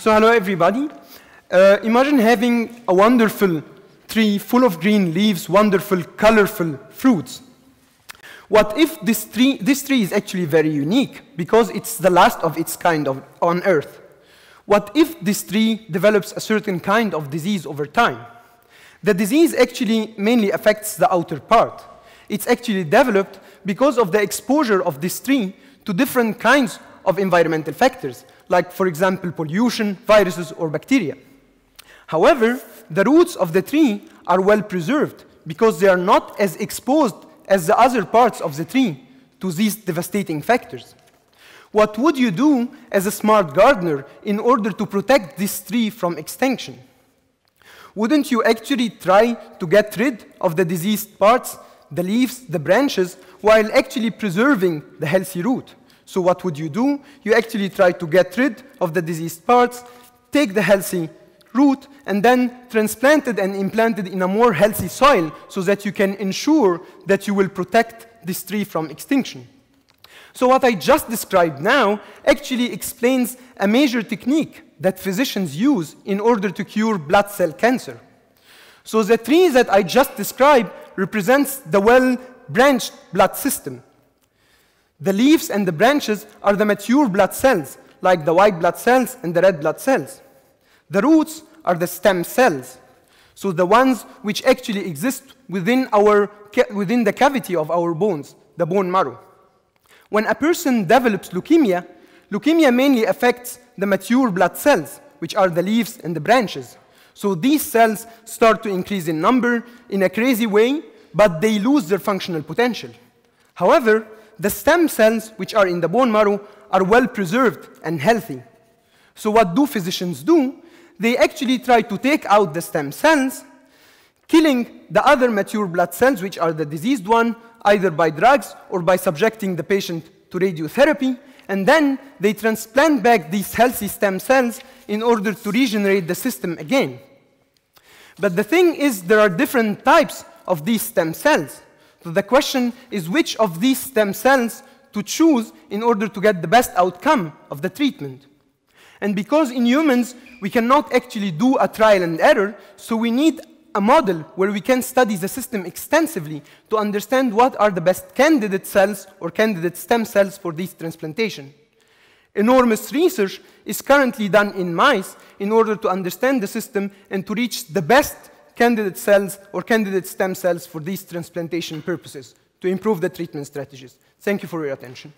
So hello everybody. Imagine having a wonderful tree full of green leaves, wonderful, colorful fruits. What if this tree is actually very unique because it's the last of its kind on Earth? What if this tree develops a certain kind of disease over time? The disease actually mainly affects the outer part. It's actually developed because of the exposure of this tree to different kinds of environmental factors, like, for example, pollution, viruses, or bacteria. However, the roots of the tree are well preserved because they are not as exposed as the other parts of the tree to these devastating factors. What would you do as a smart gardener in order to protect this tree from extinction? Wouldn't you actually try to get rid of the diseased parts, the leaves, the branches, while actually preserving the healthy root? So what would you do? You actually try to get rid of the diseased parts, take the healthy root, and then transplant it and implant it in a more healthy soil so that you can ensure that you will protect this tree from extinction. So what I just described now actually explains a major technique that physicians use in order to cure blood cell cancer. So the tree that I just described represents the well-branched blood system. The leaves and the branches are the mature blood cells, like the white blood cells and the red blood cells. The roots are the stem cells, so the ones which actually exist within the cavity of our bones, the bone marrow. When a person develops leukemia, leukemia mainly affects the mature blood cells, which are the leaves and the branches. So these cells start to increase in number in a crazy way, but they lose their functional potential. However, the stem cells, which are in the bone marrow, are well preserved and healthy. So what do physicians do? They actually try to take out the stem cells, killing the other mature blood cells, which are the diseased one, either by drugs or by subjecting the patient to radiotherapy, and then they transplant back these healthy stem cells in order to regenerate the system again. But the thing is, there are different types of these stem cells. So the question is which of these stem cells to choose in order to get the best outcome of the treatment. And because in humans we cannot actually do a trial and error, so we need a model where we can study the system extensively to understand what are the best candidate cells or candidate stem cells for this transplantation. Enormous research is currently done in mice in order to understand the system and to reach the best candidate cells or candidate stem cells for these transplantation purposes to improve the treatment strategies. Thank you for your attention.